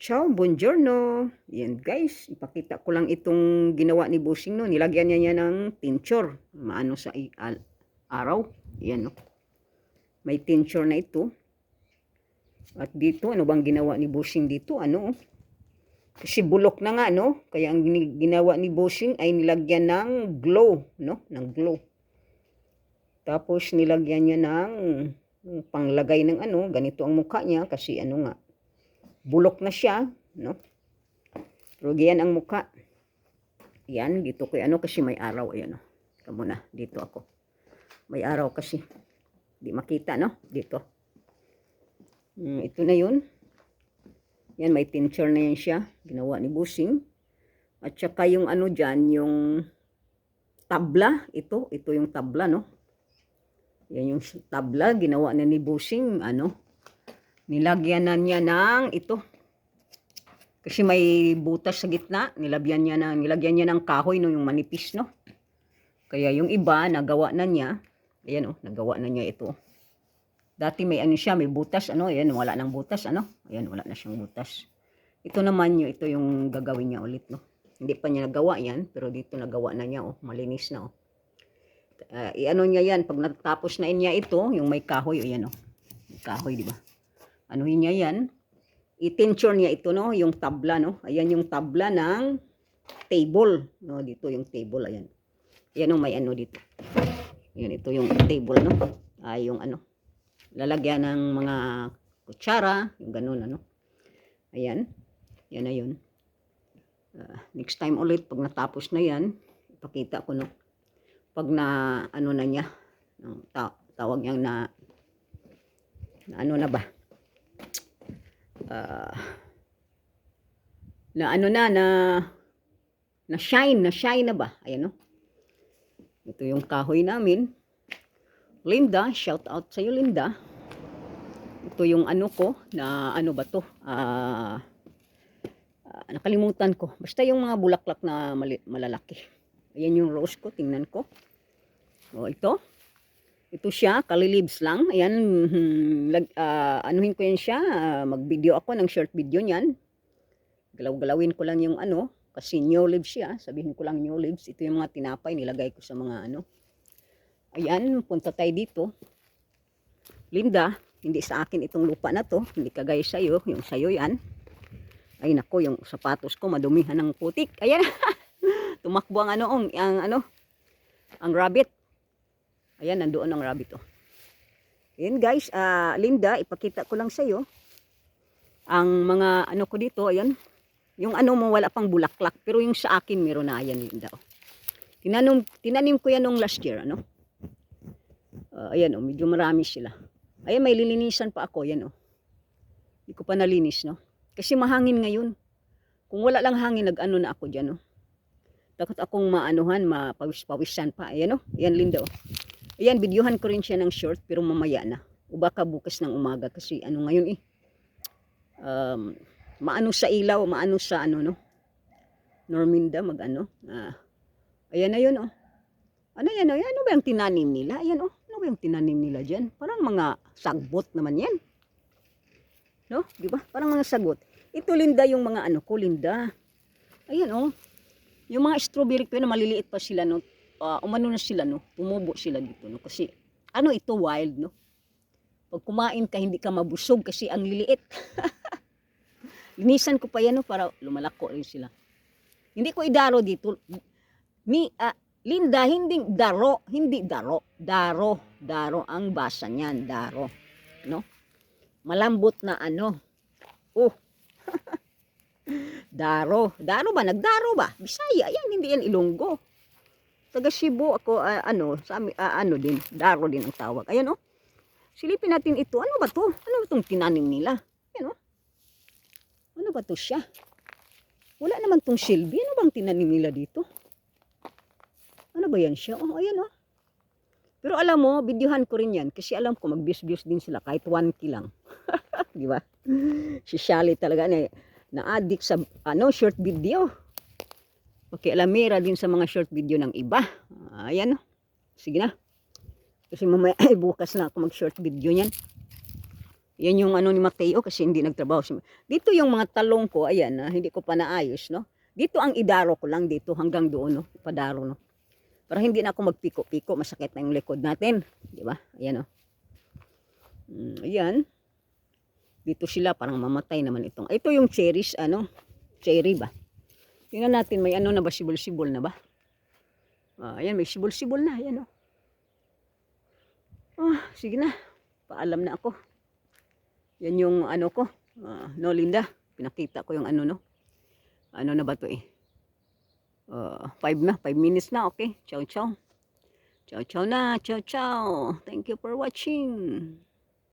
Ciao, buongiorno. Yan guys, ipakita ko lang itong ginawa ni Bossing no. Nilagyan niya ng tincture. Maano sa araw. Yan no. May tincture na ito. At dito, ano bang ginawa ni Bossing dito? Ano? Kasi bulok na nga no. Kaya ang ginawa ni Bossing ay nilagyan ng glow no. Ng glow. Tapos nilagyan niya ng panglagay ng ano. Ganito ang mukha niya kasi ano nga. Bulok na siya no. Pero yan ang mukha. Yan, dito ko ano kasi may araw. Ayan o. Kamu na, dito ako. May araw kasi. Di makita, no? Dito. Ito na yun. Yan, may tincture na yan siya. Ginawa ni Bossing. At saka yung ano dyan, yung tabla. Ito yung tabla, no? Yan yung tabla. Ginawa na ni Bossing, ano? Nilagyan na niya ng ito. Kasi may butas sa gitna, nilagyan niya ng kahoy no, yung manipis no. Kaya yung iba nagawa na niya. Ayan oh, nagawa na niya ito. Dati may ano siya, may butas ano, ayan wala nang butas ano. Ayan wala na siyang butas. Ito naman ito yung gagawin niya ulit no. Hindi pa niya nagawa yan, pero dito nagawa na niya oh, malinis na oh. Iano niya yan pag natapos na niya ito, yung may kahoy ayan oh. May kahoy di ba? Anuhin niya yan. I-tincture niya ito no, yung tabla no. Ayan yung tabla ng table no, dito yung table ayan. Ayan oh, may ano dito. Ayan ito yung table no. Yung ano lalagyan ng mga kutsara, yung ganun ano. Ayan. Yan na yun. Next time ulit pag natapos na yan, ipakita ko no. Pag na ano na niya, tawag niya na ano na ba? Na ano na shine na ba? Ayan no. Ito yung kahoy namin. Linda, shout out sa iyo Linda. Ito yung ano ko na ano ba to? Nakalimutan ko. Basta yung mga bulaklak na malalaki. Ayan yung rose ko, tingnan ko. Oh, ito. Ito siya, kalilibs lang. Ayan, anuhin ko yan siya. Mag-video ako ng short video niyan. Galaw-galawin ko lang yung ano. Kasi new leaves siya. Sabihin ko lang new leaves. Ito yung mga tinapay. Nilagay ko sa mga ano. Ayan, punta tayo dito. Linda, hindi sa akin itong lupa na to. Hindi kagaya sa'yo. Yung sa'yo yan. Ay nako, yung sapatos ko madumihan ng putik. Ayan. Tumakbo ang ano, ang rabbit. Ayan, nandoon ang rabbit oh. Ayan guys, Linda, ipakita ko lang sa iyo ang mga ano ko dito, ayan. Yung ano mo wala pang bulaklak, pero yung sa akin meron na ayan Linda oh. Tinanim ko yan nung last year, ano. Ayan oh, medyo marami sila. Ayan, may lilinisan pa ako, yan oh. Hindi ko pa nalinis, no. Kasi mahangin ngayon. Kung wala lang hangin, nag-ano na ako diyan, oh. Takot akong maanuhan, mapawis-pawisan pa. Ayan oh, ayan Linda oh. Ayan, videohan ko rin siya ng short pero mamaya na. O baka bukas ng umaga kasi ano ngayon maano sa ilaw, maano sa ano no. Norminda mag-ano. Ayan na yun oh. Ano yan oh? Ano ba yung tinanim nila? Ayan oh. Ano ba yung tinanim nila dyan? Parang mga sagbot naman yan. No? Di ba? Parang mga sagot. Ito Linda yung mga ano ko Linda. Ayan oh. Yung mga strawberry ko na maliliit pa sila no. Umano na sila no, tumubo sila dito no kasi ano ito wild no. Pag kumain ka hindi ka mabusog kasi ang liliit. Linisan ko pa yan no para lumalako rin sila. Hindi ko idaro dito. Linda hindi daro, daro ang basa niyan, daro no. Malambot na ano. Oh. Daro ba nagdaro ba? Bisaya yan, hindi yan Ilonggo. Taga Cebu ako, ano din, daro din ang tawag. Ayan oh. Silipin natin ito. Ano ba to? Ano ba itong tinanim nila? Ayan oh. Ano ba to siya? Wala naman tong silbi. Ano bang tinanim nila dito? Ano ba yan siya? Oh, ayan oh. Pero alam mo, videohan ko rin yan. Kasi alam ko, mag-views din sila. Kahit 1K lang. Di ba? Si Shally talaga na-addict sa short video. Okay, alamira din sa mga short video ng iba. Ayan. Sige na. Kasi mamaya bukas na ako mag short video niyan. Yan yung ano ni Mateo kasi hindi nagtrabaho. Dito yung mga talong ko, ayan, hindi ko pa naayos, no? Dito ang idaro ko lang dito hanggang doon, no? Padaro, no? Para hindi na ako magpiko-piko, masakit na yung likod natin. Di ba? Ayan, no? Ayan. Dito sila, parang mamatay naman itong. Ito yung cherries, ano? Cherry ba? Tingnan natin, may ano na ba, sibol-sibol na ba? Ayan, may sibol-sibol na. Ayan, no? Sige na. Paalam na ako. Yan yung ano ko. No, Linda. Pinakita ko yung ano, no? Ano na ba to eh? 5 minutes na. Okay. Ciao, ciao. Ciao, ciao na. Ciao, ciao. Thank you for watching.